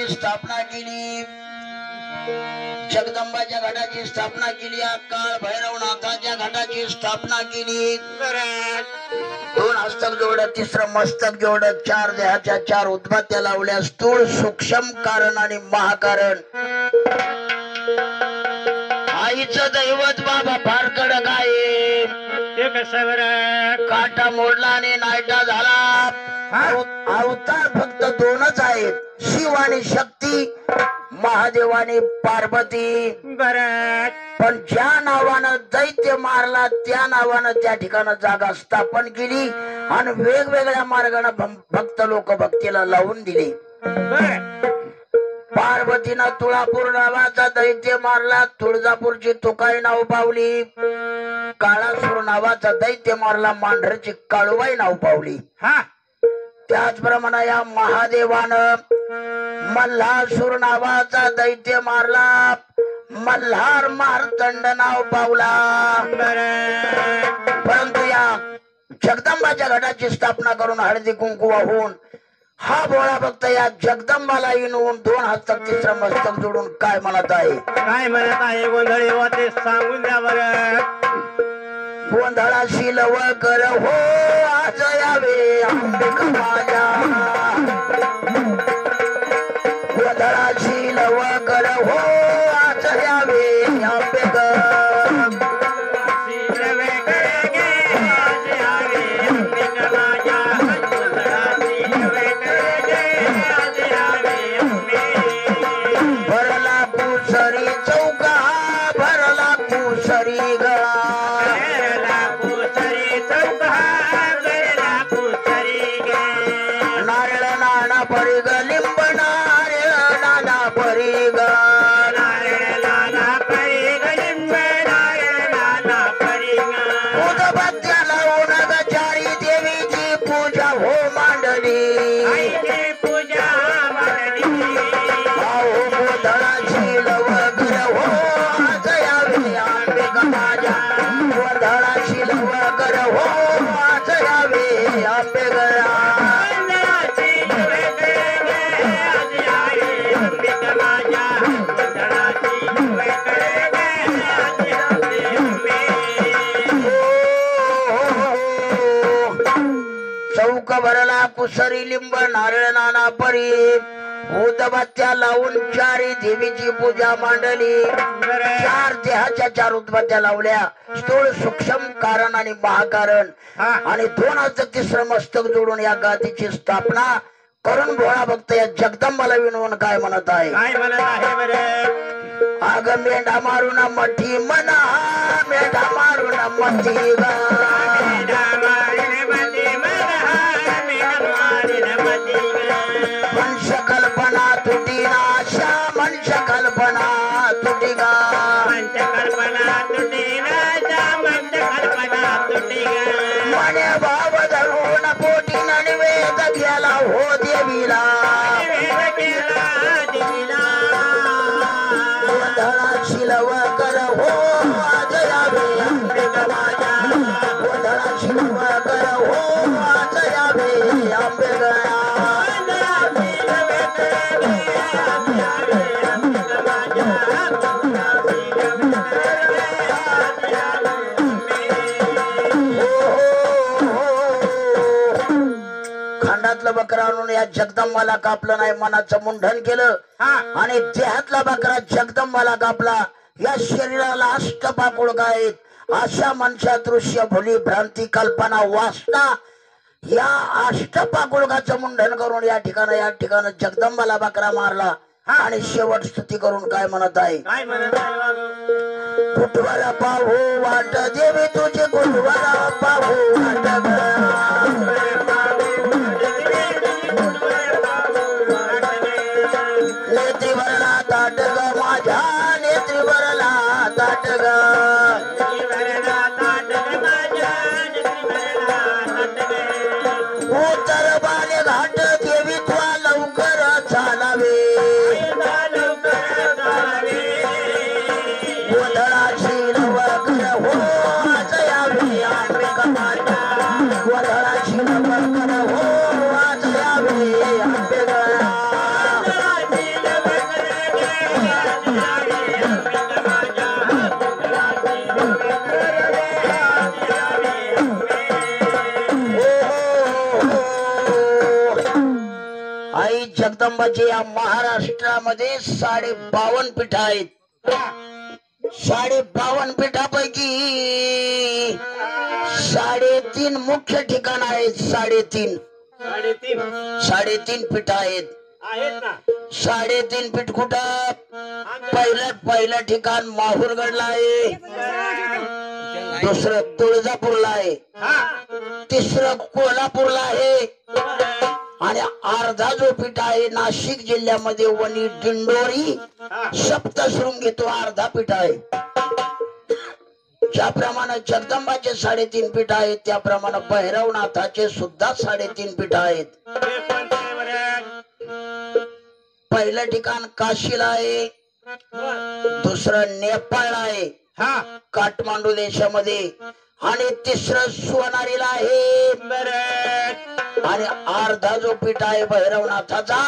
घटाची स्थापना केली. जगदंबाच्या घटाची स्थापना केली. काळ भैरवनाथाच्या घटाची स्थापना केली. दोन हस्तक जोडत, तिसरं मस्तक जोडत, चार देहाच्या चार उद्बत्त्या लावल्या. स्थूळ सूक्ष्म कारण आणि महाकारण. आईचं दैवत बाबा फार कडक आहे. काटा मोडला आणि नायटा झाला. अवतार फक्त दोनच आहेत, शिव आणि शक्ती, महादेव आणि पार्वती. पण ज्या नावानं दैत्य मारला त्या नावानं त्या ठिकाणी जागा स्थापन केली आणि वेगवेगळ्या मार्गाने भक्त लोक भक्तीला लावून दिले. पार्वतीनं तुळापूर नावाचा दैत्य मारला. तुळजापूरची तुकाई नाव पावली. काळासूर नावाचा दैत्य मारला. मांढरची काळूबाई नाव पावली. त्याचप्रमाणे या महादेवानं मल्हासूर नावाचा दैत्य मारला. मल्हार मारतंड नाव पावला. परंतु या जगदंबाच्या घटाची स्थापना करून हळदी कुंकू वाहून हा भोळा भक्त या जगदंबाला येऊन दोन हस्तक तिसरं मस्तक जोडून काय म्हणत आहे? काय म्हणत आहे? गोंधळी होते सांगून द्या बरं. गोंधळाशी लव कर हो आज यावे अंबिक माझ्या. गोंधळाशी लव कर हो आज यावे अंबिक. भरला पुसरी चौका भरला पुसरी गळा. नारळ नाना परी ग लिंब नारळ नाना परी ग. उदबत्त्याला उनग चारी देवीची पूजा हो मांडली. गोंधळाची लवकर हो आज यावे अंबिक माझ्या. गोंधळाची लवकर हो आज यावे अंबिक. चौक भरला कुसरी लिंब नारळ नाना परी. उदबत्त्या लावून चारी देवीची पूजा मांडली. चार देहाच्या चार उदबत्त्या लावल्या. स्थूळ सूक्ष्म कारण आणि महाकारण आणि दोन हस्तक तिसरं मस्तक जोडून या गादीची स्थापना करून भोळा भक्त या जगदंबाला विनवून काय म्हणत आहे? काय म्हणत आहे बरं? आग मेंढा मारून मठी म्हणा मेंढा मारून मठी गा. मनुष्य कल्पना तुटी नाशा मनुष्य कल्पना तुटी गा. मने भाव धरून पोटी नैवेद गेला हो देवीला. गोंधळाची लवकर हो आज यावे अंबिक माझ्या. गोंधळाची लवकर हो आज यावे अंबिक. खंडातलं बकरा आणून या जगदंबाला कापलं नाही. मनाचं मुंडन केलं आणि देहातला बकरा जगदंबाला कापला. या शरीराला अष्टपाकुळ आहेत. अशा मनुष्या दृश्य भुली भ्रांती कल्पना वासना या अष्टपाकुळगाचं मुंडन करून या ठिकाणी जगदंबाला बकरा मारला आणि शेवट स्तुती करून काय म्हणत आहे? काय म्हणत आहे? कुठवर पाहू वाट देवी तुझे कुठवर पाहू वाट. नेत्रीवरला ताट ग माझ्या नेत्रीवरला ताट ग. उत्तर बाले घाट देवी तुला लवकर चालावे. गोंधळाची लवकर हो आज यावे अंबिक माझ्या. गोंधळाची लवकर हो आज यावे अंबिक. आई जगदंबाची या महाराष्ट्रामध्ये 52 पीठ आहेत. 52 पीठापैकी 3.5 मुख्य ठिकाण आहेत. 3.5 पीठ आहेत. आहेत ना. 3.5 पीठ कुठं? पहिलं ठिकाण माहूरगडला आहे, दुसरं तुळजापूरला आहे, तिसरं कोल्हापूरला आहे आणि अर्धा जो पीठ आहे नाशिक जिल्ह्यामध्ये वणी दिंडोरी सप्तशृंगी तो अर्धा पीठ आहे. ज्याप्रमाणे जगदंबाचे 3.5 पीठ आहेत त्याप्रमाणे भैरवनाथाचे सुद्धा 3.5 पीठ आहेत. पहिलं ठिकाण काशीला आहे, दुसरं नेपाळला आहे काठमांडू देशामध्ये आणि तिसरं सोनारीला आहे आणि अर्धा जो पीठ आहे भैरवनाथाचा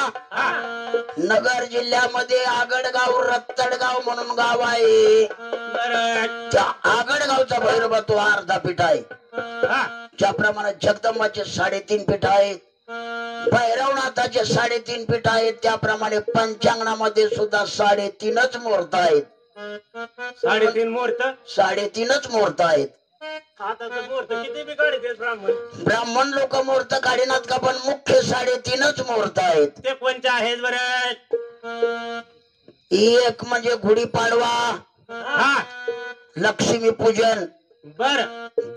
नगर जिल्ह्यामध्ये आगडगाव रत्तडगाव म्हणून गाव आहे. त्या आगडगावचा भैरव तो अर्धा पीठ आहे. ज्याप्रमाणे जगदंबाचे 3.5 पीठ आहेत, भैरवनाथाचे 3.5 पीठ आहेत, त्याप्रमाणे पंचांगणामध्ये सुद्धा 3.5च मुहूर्त आहेत. 3.5 मुहूर्त 3.5च मुहूर्त आहेत. मुहूर्त किती बी काढते ब्राह्मण लोक मुहूर्त काढिनात का, पण मुख्य 3.5च मुहूर्त आहेत. ते कोणते आहेत बरं? एक म्हणजे गुढीपाडवा, लक्ष्मी पूजन, बर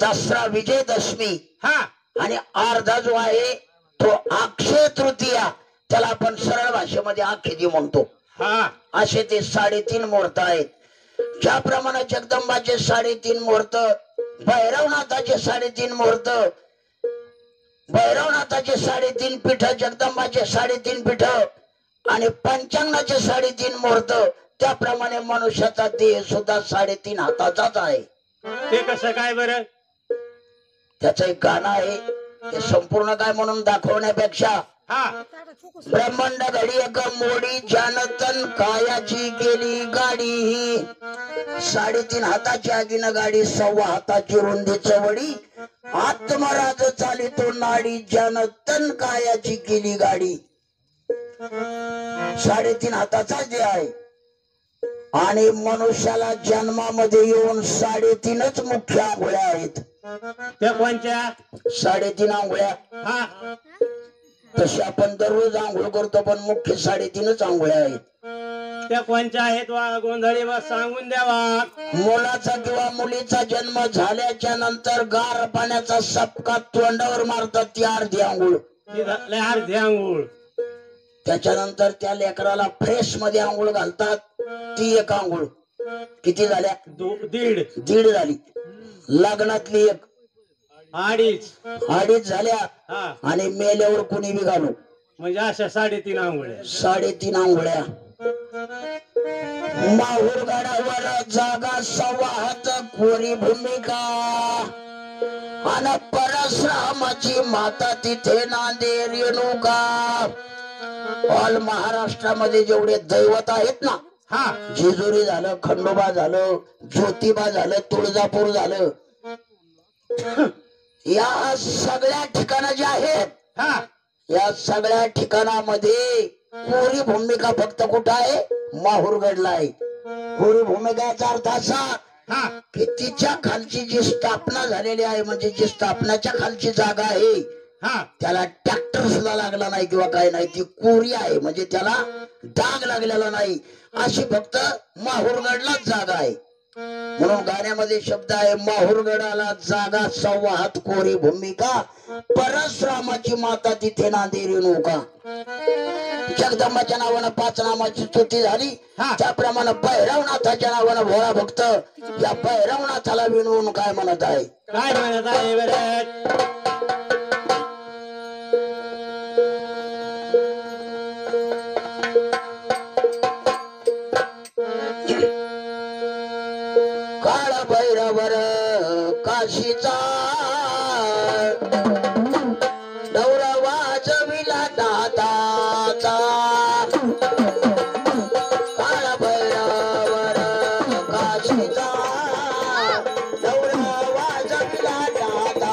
दसरा विजयदशमी हा आणि अर्धा जो आहे तो अक्षय तृतीया, त्याला आपण सरळ भाषेमध्ये आखेदी म्हणतो. असे ते 3.5 मुहूर्त आहेत. ज्याप्रमाणे जगदंबाचे 3.5 मुहूर्त, भैरवनाथाचे 3.5 मुहूर्त, भैरवनाथाचे 3.5 पीठ, जगदंबाचे 3.5 पीठ आणि पंचांगणाचे 3.5 मुहूर्त, त्याप्रमाणे मनुष्याचा देह सुद्धा 3.5 हाताचाच आहे. ते कसं काय बरं? त्याचं एक गाणं आहे, ते संपूर्ण काय म्हणून दाखवण्यापेक्षा ब्रह्मांड घडी एक मोडी जानतन कायाची गेली गाडी, 3.5 हाताची आगीन गाडी, 1.25 हाताची रुंदी चवडी, आत्मराज चालितो नाडी, जानतन कायाची गेली गाडी. 3.5 हाताचा जे आहे आणि मनुष्याला जन्मामध्ये येऊन 3.5च मुख्य आंघोळ्या आहेत. त्या कोणत्या? 3.5 आंघोळ्या. तशी आपण दररोज आंघोळ करतो, पण मुख्य 3.5च आंघोळ्या आहेत. त्या कोणत्या आहेत? गोंधळी सांगून द्यावा. मुलाचा किंवा मुलीचा जन्म झाल्याच्या नंतर गार पाण्याचा सपका तोंडावर मारतात, ती अर्धी आंघोळ. अर्धी आंघोळ. त्याच्यानंतर त्या लेकराला फ्रेश मध्ये आंघोळ घालतात, ती एक आंघोळ. किती झाल्या? दीड झाली. लग्नातली एक, अडीच झाल्या आणि मेल्यावर कुणी बी घालू, म्हणजे अशा 3.5 आंघोळ्या. 3.5 आंघोळ्या. माहूर गडावर जागा 1.25 हात कोरी भूमिका आणि परशुरामाची माता तिथे नांदे रेणुका. ऑल महाराष्ट्रामध्ये जेवढे दैवत आहेत ना, जेजुरी झालं, खंडोबा झालं, ज्योतिबा झालं, तुळजापूर झालं, या सगळ्या ठिकाणं जे आहेत, या सगळ्या ठिकाणामध्ये कोरी भूमिका फक्त कुठं आहे? माहूरगडला आहे. कोरी भूमिकाचा अर्थ असा की तिच्या खालची जी स्थापना झालेली आहे, म्हणजे जी स्थापनाच्या खालची जागा आहे, त्याला ट्रॅक्टर सुद्धा लागला नाही किंवा काय नाही, ती कोरी आहे, म्हणजे त्याला डाग लागलेला नाही. अशी फक्त माहूरगडलाच जागा आहे. म्हणून गाण्यामध्ये शब्द आहे, माहूरगडाला जागा 1.25 हात कोरी भूमिका, परशुरामाची माता तिथे नांदे रेणुका. जगदंबाच्या नावानं 5 नामाची स्तुती झाली, त्याप्रमाणे भैरवनाथाच्या नावानं भोळा भक्त या भैरवनाथाला विणवून काय म्हणत आहे? काय म्हणत आहे बरं? काळ भैरवर काशीचा डौरा वाजविला दाताचा. काळ भैरवर काशीचा डौरा वाजविला दाताचा.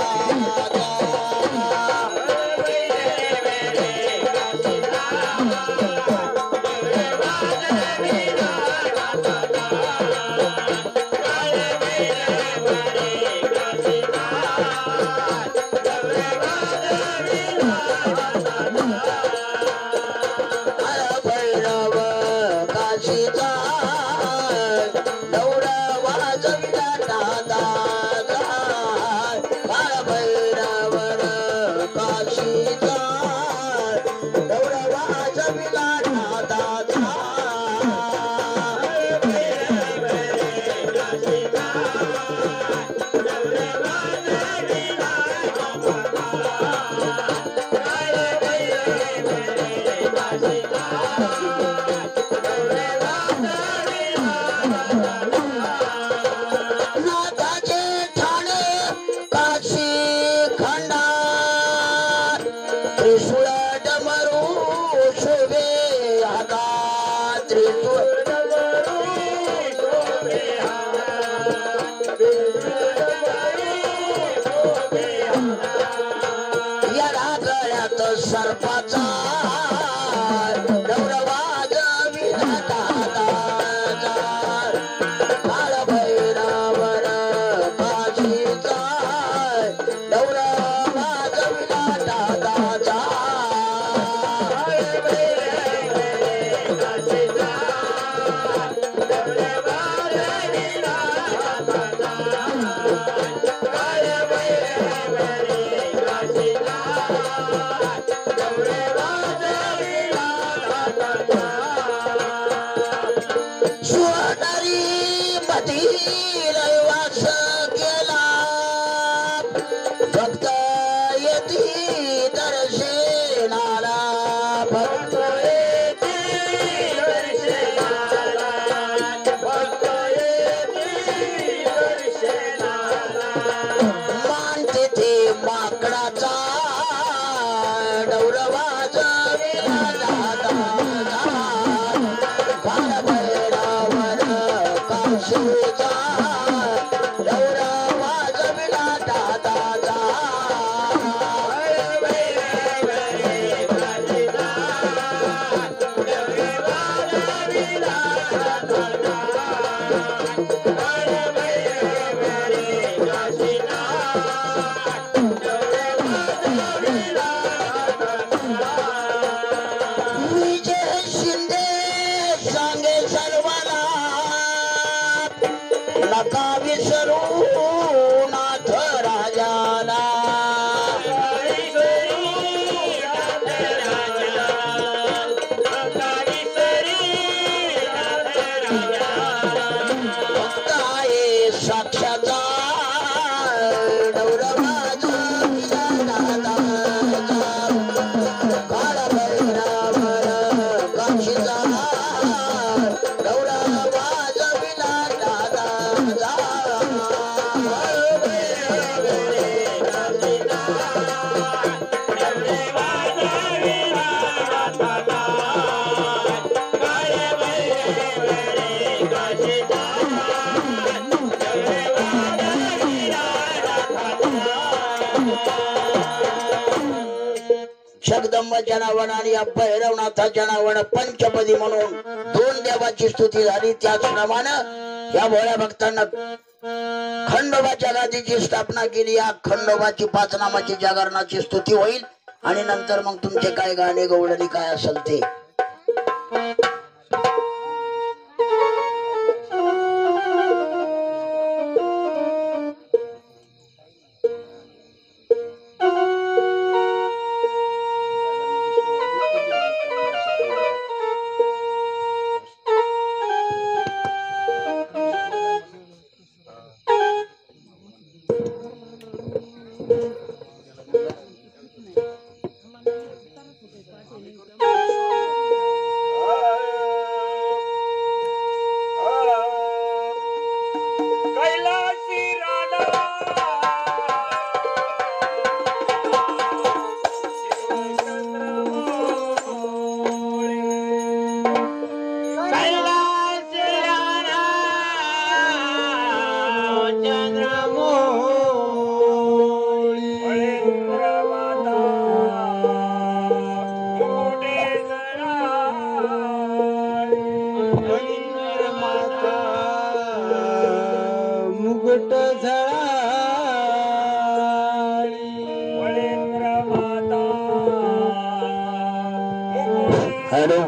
नाथाचे ठाणे काशी खंडार त्रिशूळ डमरू शोभे हातात त्रिशूळ याला गळ्यात सर्पाचा गौरवाज विधाता काळ भैरवर काशीचा गौरवाज विधाता सुवर्णारी मधील वास केला भक्त येती दर्शनाला भक्त येती दर्शनाला भक्त येती दर्शनाला मानते ते माकडाचा डौरवाज काळ भैरवर काशीचा डौरवाज विधाता विजय शिंदे सांगे सर्वाला नका विसरू नाथ राजाला भक्त आहे साक्षाचा डौरवाज विधाता काळ भैरवर काशीचा गौरवाज विधाता जगदंबाच्या नावानं आणि या भैरवनाथाच्या नावानं पंचपदी म्हणून दोन देवाची स्तुती झाली. त्याचप्रमाणे या भोळ्या भक्तांना खंडोबाच्या गादीची स्थापना केली. या खंडोबाची पाच नामाची जागरणाची स्तुती होईल आणि नंतर मग तुमचे काय गाणे गवळणी काय असेल ते. हॅलो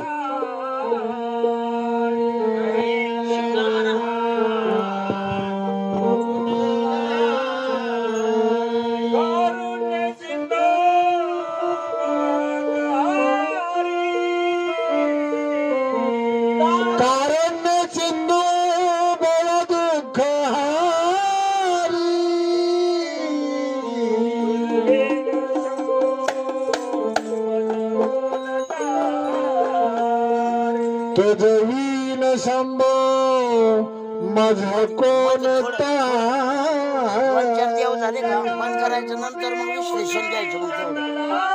तुझवीन शंभो माझा कोणता दोन चार देव झाले का बंद करायचं नंतर मग विश्लेषण द्यायचं मग तेवढं.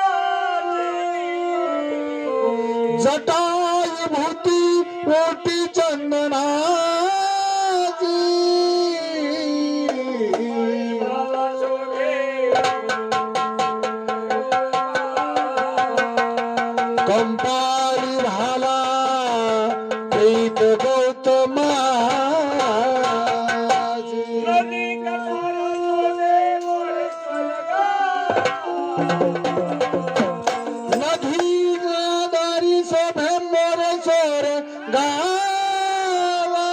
जटाई भूती ओटी चंदनाची कंपाळी भाला प्रीत गौतमाची नदी दारी सभे मोर चोर गावा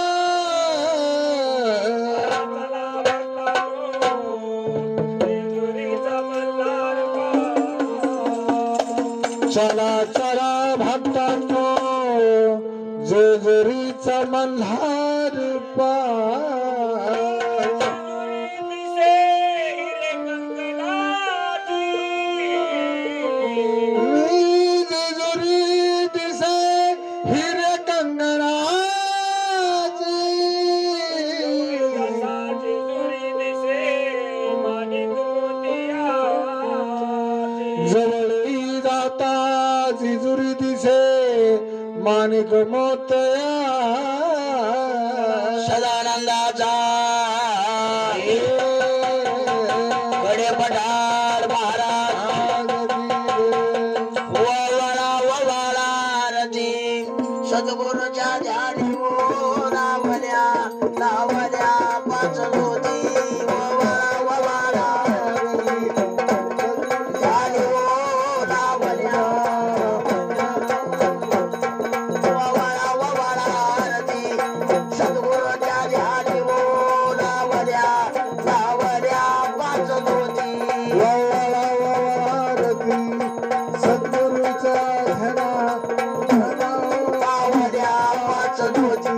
चला चला भक्तांनो जेजुरीचा मल्हार जेजुरी दिसे हिरे कंगनाची जवळी जाता जेजुरी दिसे माणिक मोतया सदानंदाचा कडे पठार महाराज ववाळा ववाळा रती सद्गुरूच्या ध्यानी ओ लावल्या लावल्या पाच ज्योती ववाळा ववाळा ध्यानी ओ लावल्या ववाळा ववाळा रती सद्गुरूच्या ध्यानी ओ लावल्या लावल्या पाच ज्योती ववाळा ववारती सद्गुरूच्या लावल्या पाच ज्योती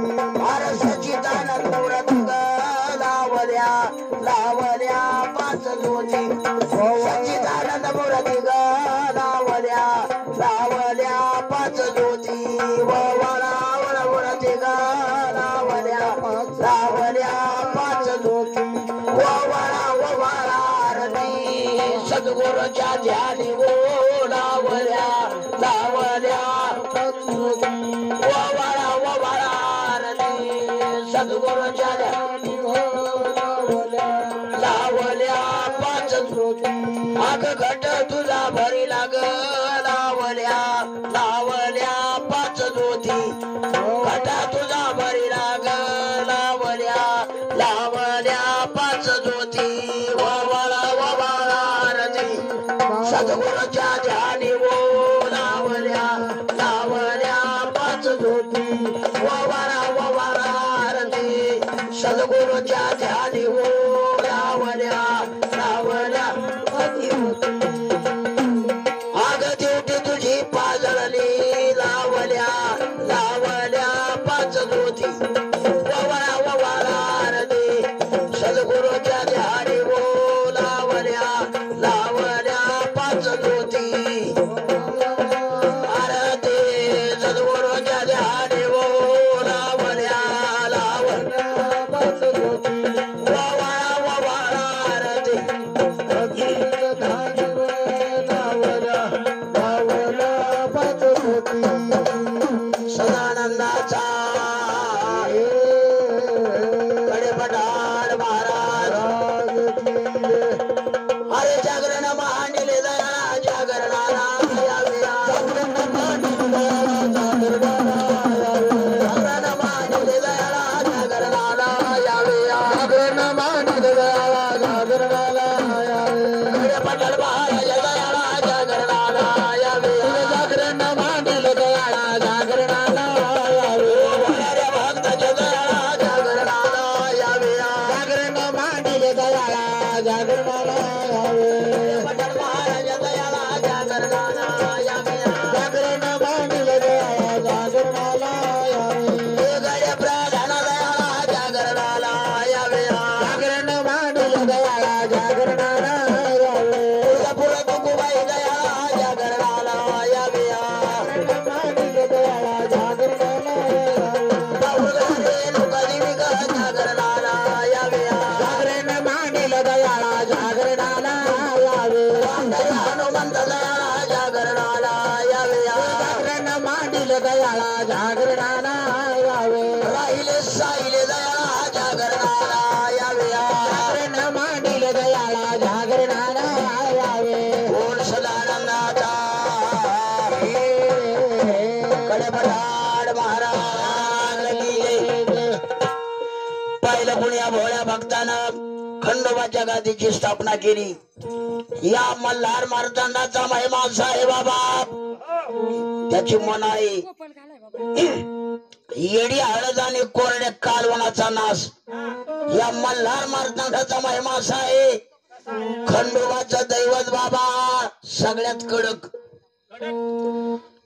अरे सच्चिदानंद मूर्त लावल्या लावल्या पाच ज्योती सच्चिदानंद मूर्त लावल्या लावल्या पाच ज्योती ववाळा मूर्ती लावल्या लावल्या पाच ज्योती ववाळा ववाळा आरती सद्गुरूच्या ध्यानी ओ लावल्या लावल्या पाच ज्योती ववाळा ववाळा आरती सद्गुरूच्या ध्यानी ओ लावल्या पाच ज्योती अग घट तुझा भरी लाग लावल्या लावल्या पाच ज्योती घटा तुझा भरी लाग लावल्या लावल्या पाच ज्योती ववाळा ववाळा आरती सद्गुरूच्या ध्यानी ओ लावल्या लावल्या पाच ज्योती ववाळा ववाळा आरती सद्गुरूच्या ध्यानी ओ लावल्या लावल्या पाच ज्योती आग देवटी तुझी पाजळली लावल्या लावल्या पाच ज्योती ववाळा ववाळा आरती सद्गुरूच्या ध्यानी ओ लावल्या लावल्या पाच ज्योती आरती सद्गुरूच्या ध्यानी ओ लावल्या लावल्या पाच ज्योती ववाळा ववाळा आरती सदानंदाचा कडे पठार महाराज अरे जागरण मांडले दया जागरणाला यावे जागरण मांडले दयाला जागरणाला यावे जागरण मांडले जागरणाला कडे पठार महाराज दयाला जागरणाला यावे जागरण मांडले मांडील दयाळा जागरणाला यावे राहिले साहिले दयाळा जागरणाला यावे जागरण मांडील दयाळा जागरणाला यावे कोण सदानंदाचा कडपटाड महाराज की जय. पहिलं कोणी या भोळ्या भक्तानं खंडोबाच्या गादीची स्थापना केली. या मल्हार मार्तंडाचा महिमा असा आहे बाबा, त्याची मनाई येडी हळद आणि कोरड्या कालवनाचा नाश. या मल्हार मार्तंडाचा महिमा असा आहे, खंडोबाचं दैवत बाबा सगळ्यात कडक.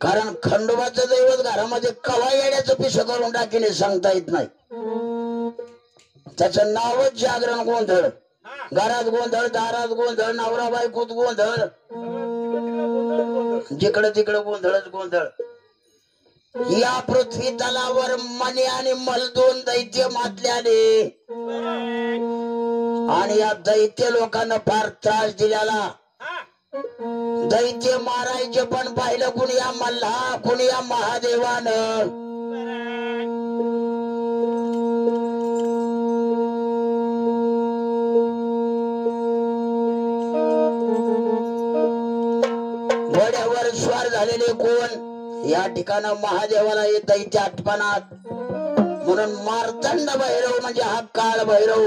कारण खंडोबाचं दैवत घरामध्ये कवा येड्याचं पिस करून टाकीने सांगता येत नाही. त्याचं नावच जागरण गोंधळ. घरात गोंधळ, दारात गोंधळ, नवरा बायकोत गोंधळ, जिकडं तिकडं गोंधळच गोंधळ. या पृथ्वी तलावर मनी आणि मल दोन दैत्य मातल्याने आणि या दैत्य लोकांना फार त्रास दिलेला. दैत्य मारायचे पण पाहिलं कुणी या मल्हा, कुणी या महादेवानं. घोड्यावर स्वार झालेले कोण? या ठिकाणं महादेवाला हे दैत्य आठवणात. म्हणून मार्तंड भैरव म्हणजे हा काळ भैरव.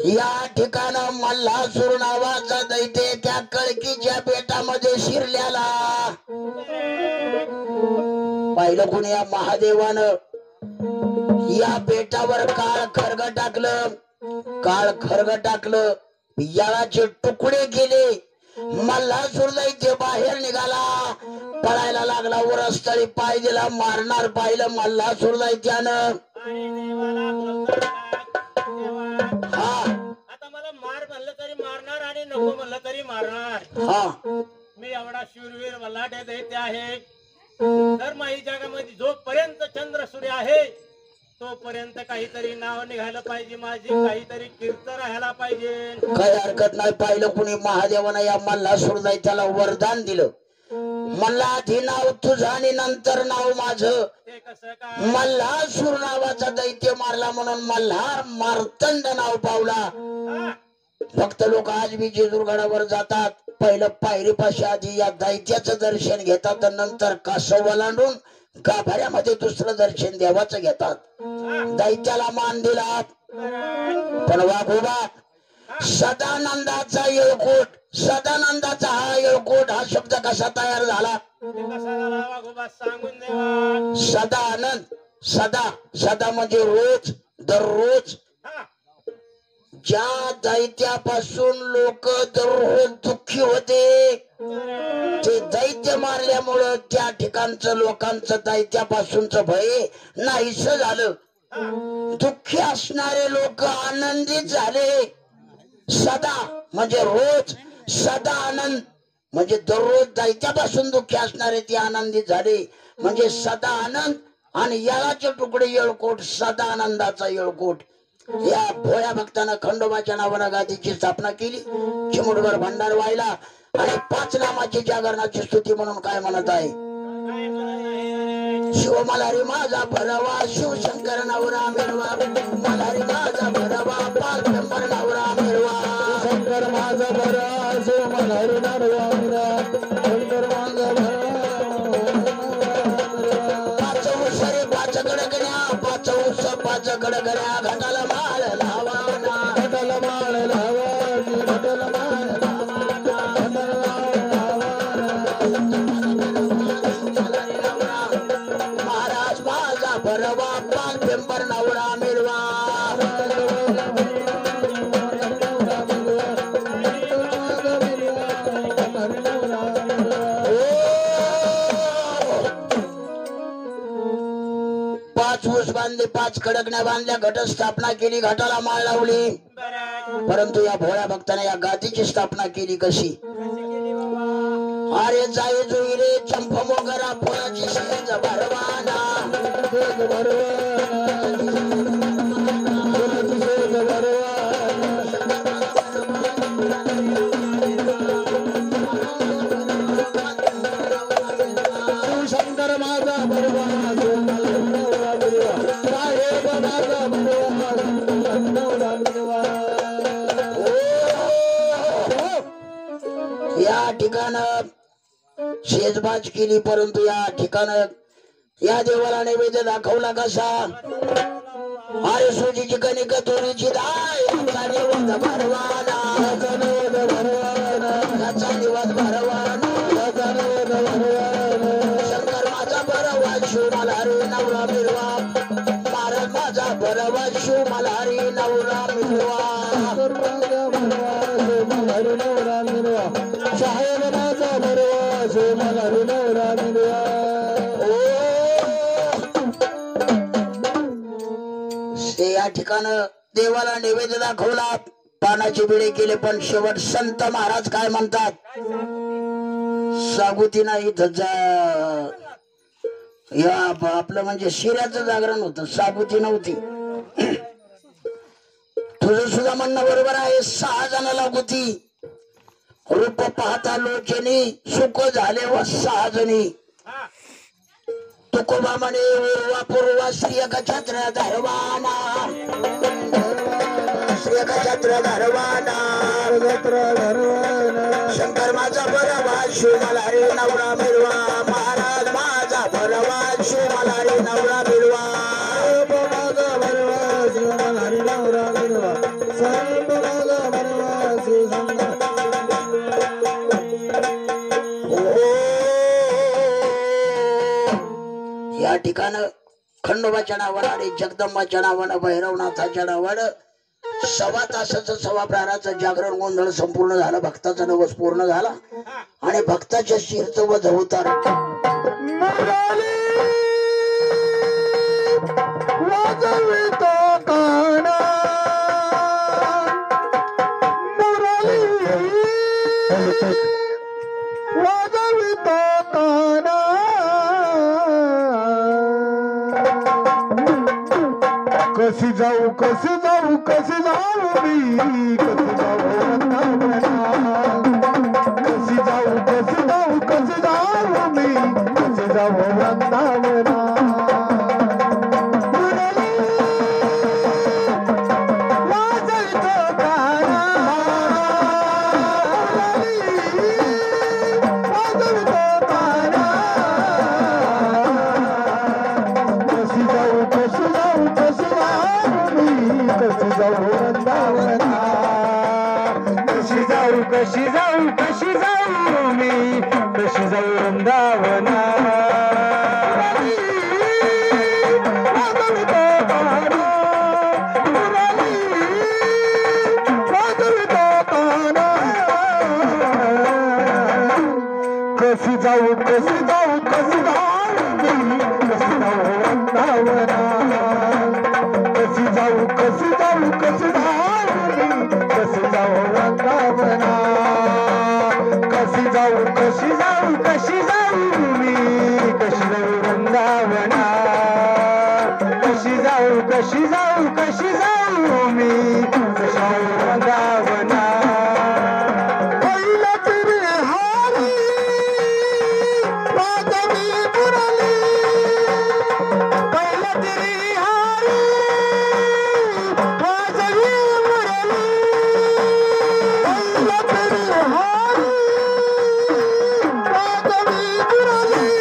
या ठिकाणं मल्हासूर नावाचा दैत्य त्या कळकीच्या बेटामध्ये शिरल्याला. पाहिलं कोणी या महादेवानं या बेटावर काळ खर्ग टाकलं. काळ खर्ग टाकलं, याळाचे तुकडे केले. मल्हासूर दैत्य बाहेर निघाला, पळायला लागला. उरस्थळी पाय दिला, मारणार पाहिलं मल्हासूर दैत्यानं. हा आता मला मार म्हणलं तरी मारणार आणि नको म्हणलं तरी मारणार. हा मी एवढा शूरवीर मल्हाटे दैत्य आहे. तर माझी जगामध्ये जोपर्यंत चंद्र सूर्य आहे तोपर्यंत काहीतरी नाव निघायला पाहिजे, माझी काहीतरी कीर्त राहायला पाहिजे. काही हरकत नाही. पाहिलं कुणी महादेवानं या मल्हासूर दैत्याला वरदान दिलं. मला आधी नाव तुझं आणि नंतर नाव माझं. ते कसं काय? मल्हासूर नावाचा दैत्य मारला म्हणून मल्हार मार्तंड नाव पावला. हा? भक्त लोक आज बी जेजूरगडावर जातात. पहिलं पायरीपाशी आधी या दैत्याचं दर्शन घेतात, नंतर कासव ओलांडून गाभाऱ्यामध्ये दुसरं दर्शन देवाचं घेतात. दैत्याला मान दिला. पण वाघोबा सदानंदाचा येळकोट, सदानंदाचा हा येळकोट हा शब्द कसा तयार झाला? ते कसा झाला वाघोबा सांगून देवा. सदानंद, सदा, सदा म्हणजे रोज, दररोज. हा? ज्या दैत्यापासून लोक दररोज दुःखी होते, ते दैत्य मारल्यामुळं त्या ठिकाणचं लोकांचं दैत्यापासूनच भय नाहीस झालं. दुःखी असणारे लोक आनंदित झाले. सदा म्हणजे रोज, सदा आनंद म्हणजे दररोज दैत्यापासून दुःखी असणारे ते आनंदित झाले. म्हणजे सदा आनंद. आणि येळाचे तुकडे येळकोट, सदा आनंदाचा येळकोट. या भोळ्या भक्तानं खंडोबाच्या नावानं गादीची स्थापना केली. चिमुडभर भंडार व्हायला आणि 5 नामाची जागरणाची स्तुती म्हणून काय म्हणत आहे? शिव मल्हारी माझा भरवा, शिवशंकर नवरा मिळवा. मल्हारी माझा भरवा, पालखंबर नवरा मिळवा. शंकर माझा भरा शिव मल्हारी नरवा शंकर माझा पाच उसरे 5 गडगड्या, 5 उस 5 गडगड्या. घटाला माळ लावाना, घटाला माळ लावाची, घटाला माळ महाराज माझा भरवा, पालखंबर नवरा मिळवा. पाच ऊस बांधले, 5 खडकण्या बांधल्या, घटस्थापना केली, घटाला माळ लावली. बरं. परंतु या भोळ्या भक्ताने या गादीची स्थापना केली कशी? कशी केली बाबा? अरे जाई जुई रे चंप मोगरा फुलाची शेज भरवाना. शिवशंकर शंकर माझा बरवास मला नवरा मिळवा साहेब माझा बरवास नवरा मिळवा या ठिकाणं शेजबाज केली परंतु या ठिकाणं या देवाला नैवेद्य दाखवला कसा अरे सोजीची कणिक तुरीची डाळ याचा निवास भरवाना याचा निवास भरवाना शंकर माझा बरवा शिव मल्हारी नवरा मिळवा महाराज माझा बरवा शिव मल्हारी नवरा मिळवा मल्हारी नवरा मिळवा साहेब माझा बरवास मल्हारी नवरा मिळवा या ठिकाणं देवाला नैवेद्य दाखवला पानाची बिळे केले पण शेवट संत महाराज काय म्हणतात सागुती नाही या आपलं म्हणजे शिऱ्याचं जागरण होतं सागुती नव्हती तुझं सुद्धा म्हणणं बरोबर आहे 6 जणाला गुती रूप पाहता लोचनी सुख झाले व 6 जणी तुकोबा म्हणे उर्वा पूर्वा श्री एक छत्र धरवाना श्री एक छत्र धरवाना शंकर माझा बरवा शिव मल्हारी नवरा मिळवा महाराज माझा बरवा शिव मल्हारी नवरा मिळवा माझा बरवा शिव मल्हारी नवरा मिळवा साहेब माझा बरवा शिव या ठिकाणं खंडोबाच्या नावानं आणि जगदंबाच्या नावानं भैरवनाथाच्या नावानं 1.25 तासाचं 1.25 प्रहराचं जागरण गोंधळ संपूर्ण झालं भक्ताचा नवस पूर्ण झाला आणि भक्ताच्या शिरचं व झवतार कशी जाऊ कशी जाऊ कशी जाऊ मी कशी जाऊ कशी जाऊ कशी जाऊ कशी जाऊ मी कशी जाऊ वृंदावना कशी जाऊ कशी जाऊ मी कशी जाऊ वृंदावना कशी जाऊ कशी जाऊ कशी जाऊ मी कशी जाऊ वृंदावना कशी जाऊ कशी जाऊ कशी जाऊ मी कशी जाऊ वृंदावना कशी जाऊ कशी जाऊ कशी जाऊ मी कशी जाऊ वृंदावना कशी जाऊ कशी जाऊ कशी जाऊ मी कशी जाऊ वृंदावना पहिला तरी हारी माधवी पुरली पहिला तरी हारी माधवी पुरली पहिला तरी हारी माधवी पुरली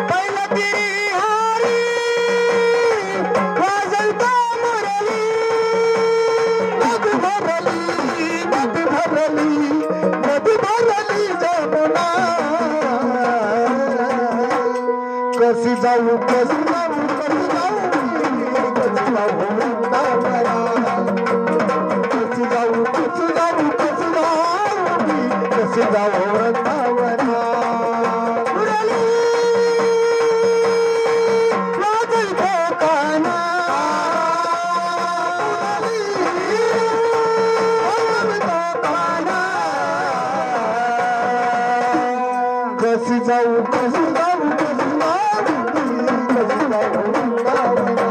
पहिला तरी हारी वाजवता मुरली नद भरली जमुना कशी जाऊ कशी जाऊ कशी जाऊ कशी जाऊ वृंदावना कशी जाऊ कशी जाऊ कशी जाऊ कशी जाऊ वृंदावना मुरली वाजवतो काना कशी जाऊ कशी जाऊ कशी जाऊ कशी जाऊ वृंदावना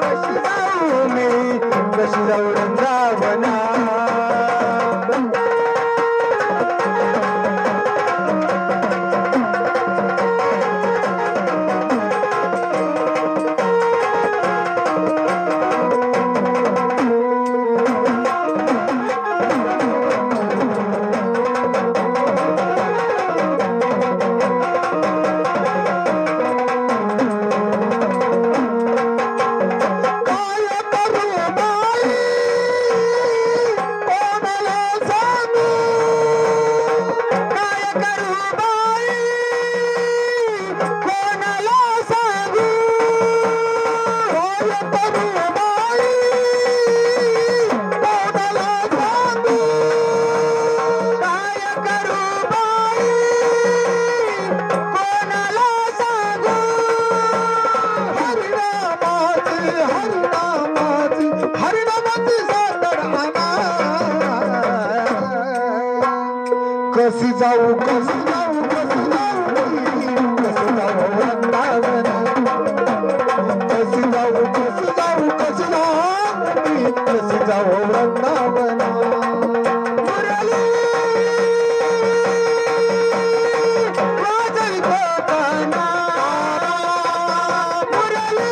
कशी जाऊ मी कशी जाऊ वृंदावना कशी जाऊ कशी जाऊ कशी जाऊ कशी जाऊ वृंदावन कशी जाऊ कशी जाऊ कशी जाऊ कशी जाऊ वृंदावन मुरली वाजवी कोकणा मुरली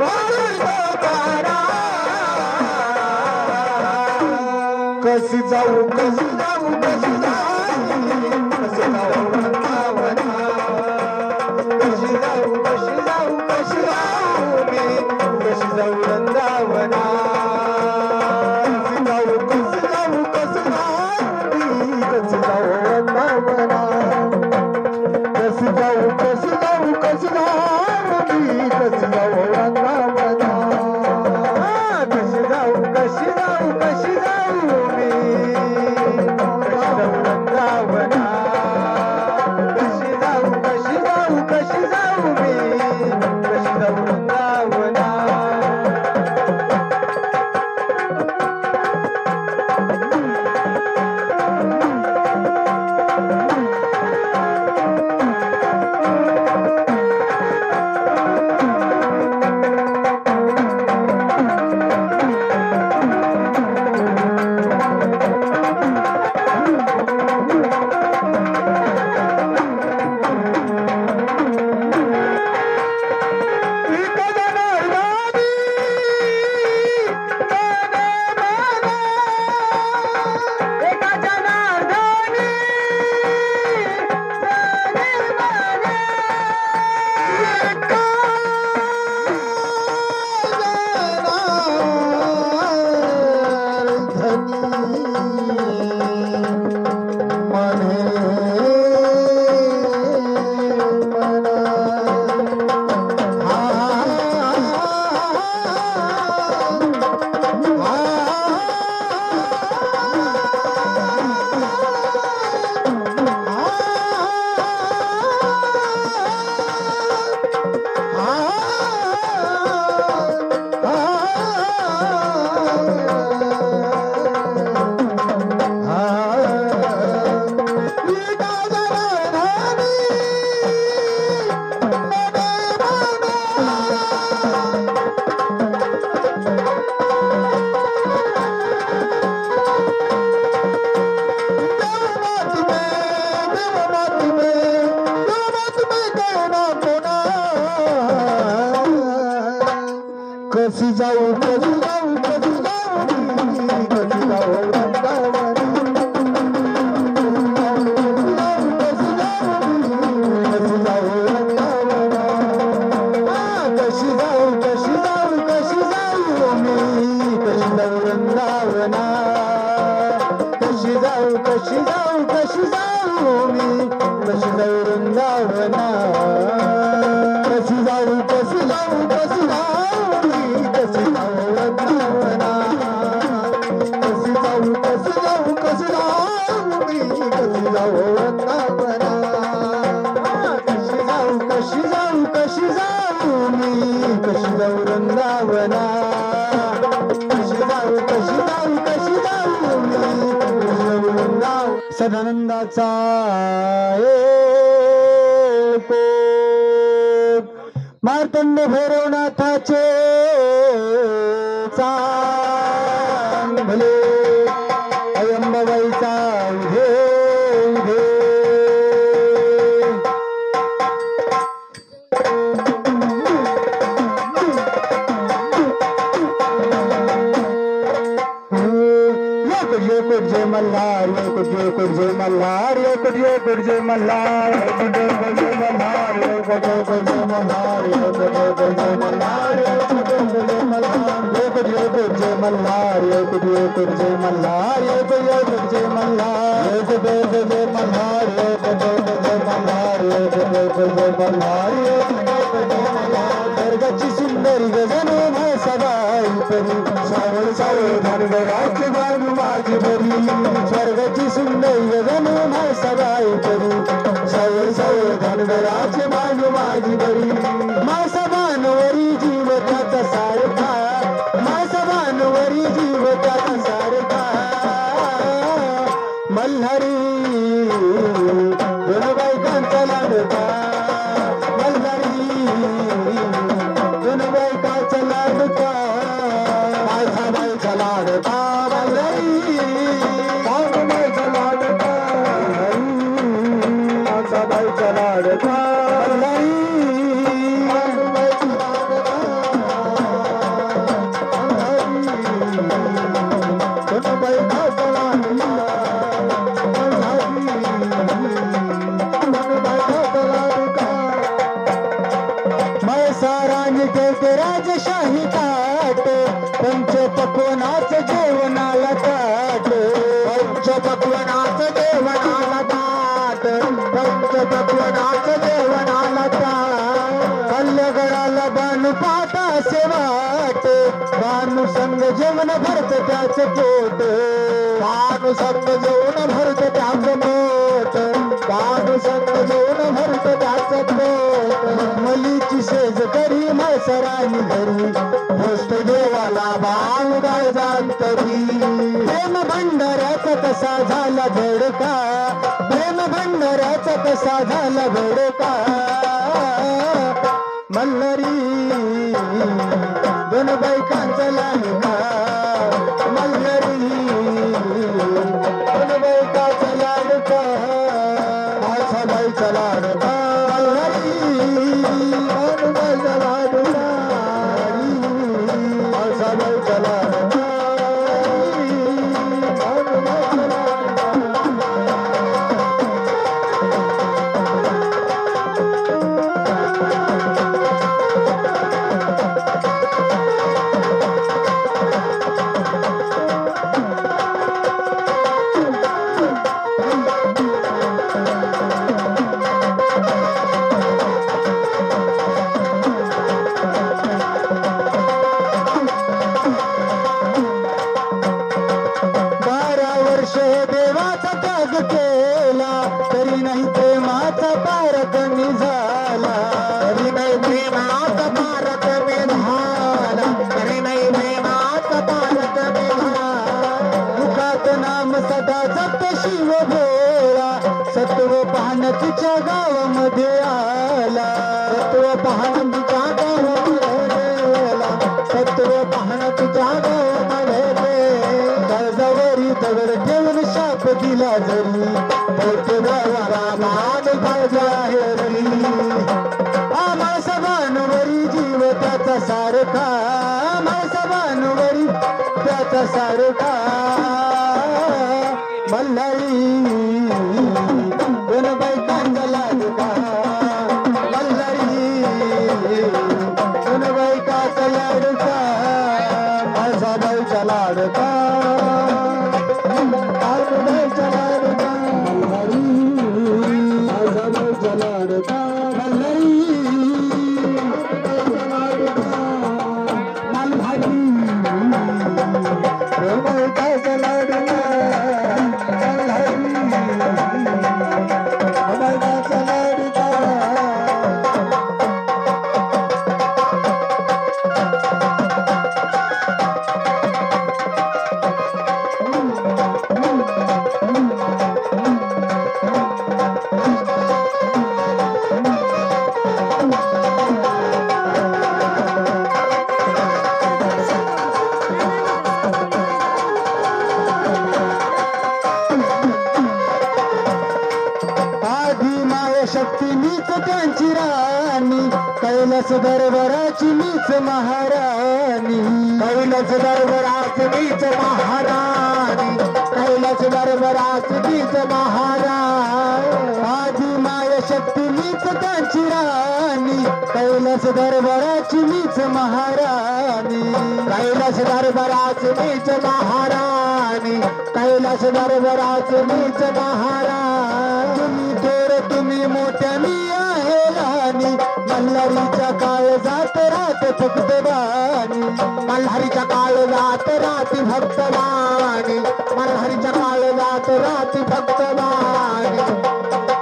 वाजवी कोकणा कशी जाऊ कशी जाऊ कशी जाऊ कशी जाऊ वृंदावना कशी जाऊ कशी जाऊ कशी जाऊ मी कशी जाऊ वृंदावना कशी जाऊ कशी जाऊ कशी जाऊ मी कशी जाऊ वृंदावना कशी जाऊ कशी जाऊ कशी जाऊ मी कशी जाऊ वृंदावना कशी जाऊ कशी जाऊ कशी जाऊ मी कशी जाऊ वृंदावना कशी जाऊ कशी जाऊ कशी जाऊ मी कशी जाऊ वृंदावना कशी जाऊ कशी जाऊ कशी जाऊ कशी जाऊ वृंदावना कशी जाऊ वृंदावना कशी जाऊ कशी जाऊ कशी जाऊ मी कशी जाऊ वृंदावना कशी जाऊ कशी जाऊ कशी जाऊ मी कशी जाऊ वृंदावना कशी जाऊ कशी जाऊ कशी जाऊ कशी जाऊ वृंदावना कशी जाऊ कशी जाऊ कशी जाऊ मी कशी जाऊ वृंदावना कशी जाऊ कशी जाऊ कशी जाऊ मी कशी जाऊ वृंदावना कशी जाऊ कशी जाऊ कशी जाऊ मी कशी जाऊ वृंदावन सदानंदाचा मार्तंड भैरवनाथाचे चांगले अयंबाबाईचा उभे उभे योकुट जय मल्हार योकुट जय मल्हार योकुट जय मल्हार योकुट जय मल्हार योकुट जय मल्हार योकुट जय मल्हार योकुट जय मल्हार योकुट जय मल्हार योकुट जय मल्हार योकुट जय मल्हार योकुट जय मल्हार योकुट जय मल्हार योकुट जय मल्हार स्वर्गाची सुंदरी गजन माय सदाई परी सावळ सावळ धनगराची बाजू माझी बरी स्वर्गाची सुंदरी गजन माय सदाई परी सावळ सावळ धनगराची बाजू माझी बरी मासबानवरी जीव त्याचा सारखा मासबानवरी जीव त्याचा सारखा जेवणाचं जेवणाला ताट पंचपक्वनाचं जेवणाला ताट कल्लगडाला बानू पाहता असे वाट बानू संग जेवण भरत त्याच पोट बानू संग जेवण भरत त्याच पोट बानू संग जेवण भरत त्याच पोट मलीची शेज करी माळसरानी घरी गोष्ट देवाला बांगाय जांतरी प्रेम भंडाऱ्याचा कसा झाला भडका प्रेम भंडाऱ्याचा कसा झाला भडका मल्हारी दोन बायकांचा लाडका मल्हारी दोन बायकांचा लाडका माझा बाईचा लाडका मल्हारी दोन बाईचा लाडका माझा बाईचा लाडका देवाचा त्याग केला तरी नाही प्रेमाचा पार कमी झाला तरी नाही प्रेमाचा पार कमी झाला तरी नाही प्रेमाचा पार कमी झाला मुखात नाम सदा जप शिव भोळा सत्व पाहण तिच्या गावामध्ये आला सत्व पाहण तिच्या गावामध्ये आला सत्व पाहण तिच्या गावामध्ये कर्जावरी दगड ठेवून शाप दिला जरी पोट गावाला मान जाहीर माणसा भानुवरी जीव त्याचा सारखा माणसा भानुवरी त्याचा सारखा मल्हारी दोन बायकांचा लाडका मल्हारी दोन बायकाचा लाडका माझा बाईचा लाडका शक्ती मीच त्यांची राणी कैलास दरबाराची मीच महाराणी कैलास दरबाराची मीच महाराणी कैलास दरबाराची मीच महाराणी आधी माय शक्ती मीच त्यांची राणी कैलास दरबाराची मीच महाराणी कैलास दरबाराची मीच महाराणी कैलास दरबाराची मीच महाराणी तुम्ही मोठ्या मी आहे राणी मल्हारीच्या काळ जात रात फक्त बाणी मल्हारीच्या काळ जात राती भक्त बाणी मल्हारीच्या काळ जात राती भक्त बाणी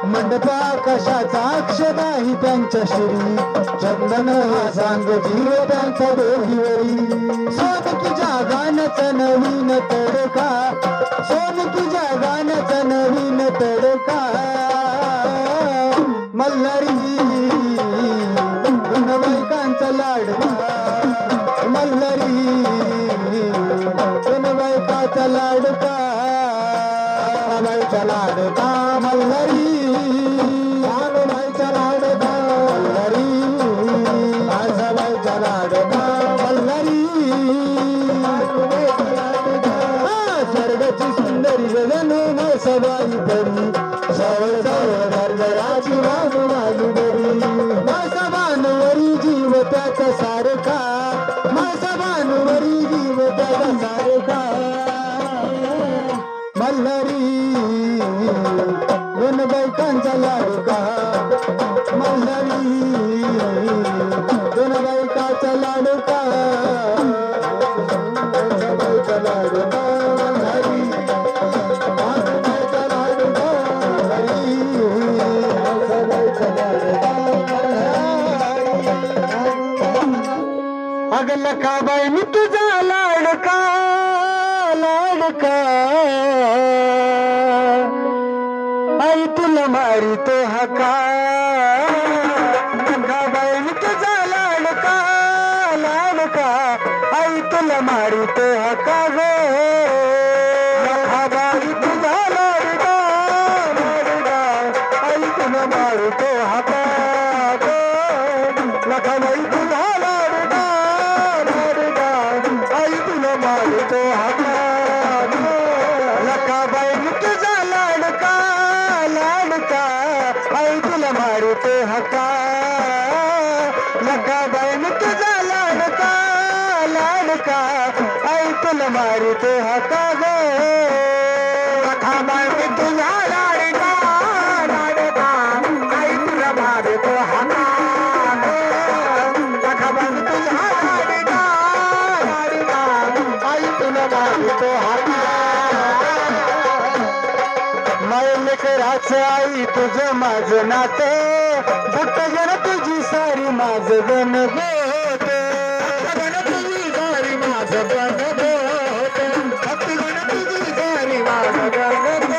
मंडपा कशाचा अक्ष नाही त्यांच्या श्री चंदन हा सांग जीव त्यांचा दोघीवरी सोनकीच्या गाण्याचा नवीन तडका सोनकीच्या गाण्याचा नवीन तडका मल्हारी दोन बायकांचा लाडका मल्हारी दोन बायकाचा लाडका बाईचा लाडका मल्हारी बाईचा लाडका मल्हारी माझा बाईचा लाडका मल्हारी स्वर्गाची सुंदरी जणू सबाई तरी सवय दरबाराची बाजू बरी माझा भानुवरी जीव त्याचा सारखा माझा भानुवरी जीव त्याचा सारखा मल्हारी लखाबाई मी तुझा लाडका लाडका आई तुला मारितो हका लखाबाई मी तुझा लाडका लाडका आई तुला मारितो हका ग लखाबाई तुझा लाडका लाडका आई तुला मारितो हका ग लखाबाई तुझा लाडका लाडका आई तुला मारितो हका लखाबाई मी तुझा लाडका लाडका आई तुला मारितो हका लखाबाई मी तुझा लाडका लाडका आई तुला मारितो हका ग लखाबाई मी तुझा लाडका लाडका आई तुला मारितो हका लखाबाई मी तुझा लाडका लाडका आई तुला मारितो हका लेकराचं आई तुझं माझं नातं भक्त जण तुझी सारी माझं गण गोत तुझी सारी माझं गण गोत भक्त गण तुझी सारी माझं गण गोत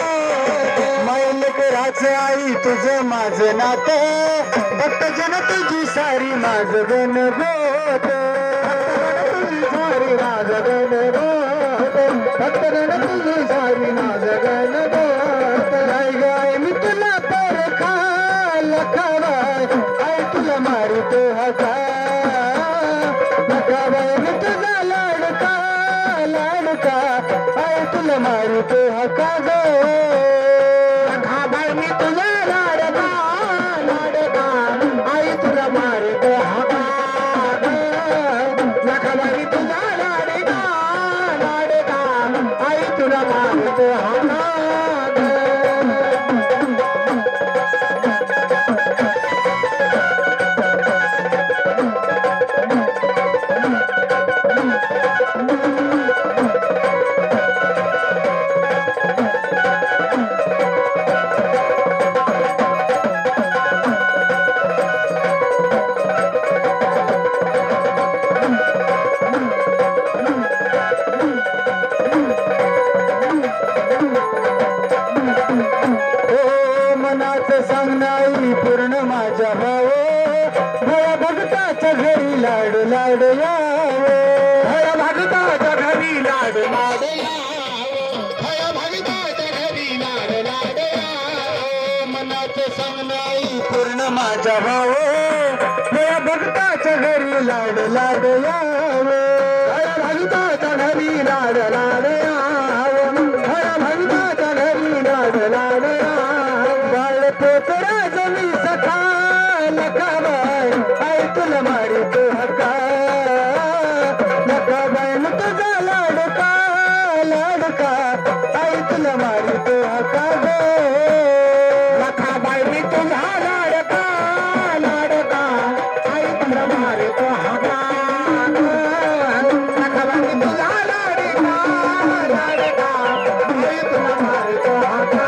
लेकराचं आई तुझं माझं नातं भक्त जण तुझी सारी माझं गण गोत तुझी सारी माझं गण गोत भक्त गण तुझी सारी माझं गण गोत गाय मी तुला परखा लखाबाई आई तुला मारितो हका लखाबाई मी तुझा लाडका लाडका आई तुला मारितो हका ग लखाबाई मी तुझा लाडका लाडका आई तुला मारितो हका लखाबाई मी तुझा लाडका लाडका आई तुला मारितो हका सांगणारी पूर्ण माझ्या भाव भया भगताच्या घरी लाड लाड यावं भया भगताच्या घरी लाड लाड यावं भया भगताच्या घरी लाड लाड यावं मनाचं सांगणारी पूर्ण माझ्या भाव भया भगताच्या घरी लाड लाड यावं भया भगताच्या घरी लाड लाड यावं भया भगताच्या घरी लाड लाड यावं पोतरा जमी सखा लखाबाई आई तुला मारितो हका लखाबाई मी तुझा लाडका लाडका आई तुला मारितो हका ग लखाबाई मी तुझा लाडका लाडका आई तुला मारितो हका लखाबाई मी तुझा लाडका लाडका आई तुला मारितो हका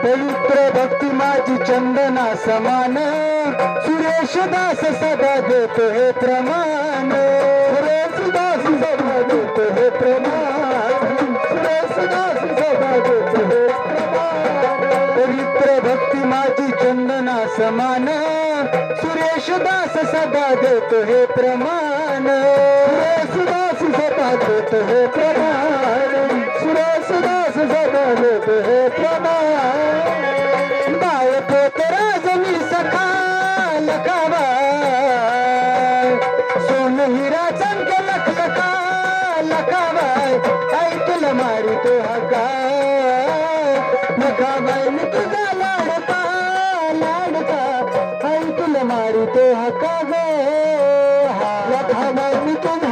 पवित्र भक्ती माझी चंदना समान सुरेश दास सदा देतो हे प्रमाण सुरेश दास सदा देतो हे प्रमाण सुरेश दास सदा देतो हे प्रमाण पवित्र भक्ती माझी चंदना समान सुरेश दास सदा देतो हे प्रमाण सुरेश दास सदा देतो हे प्रमाण सुरेश दास सदा देतो हे प्रमाण बाय पोतरा जमी सखा लखाबाई सोन हिरा चंक लख लखा लखाबाई आई तुला मारितो हका लखाबाई मी तुझा का गे लखाबाई तुम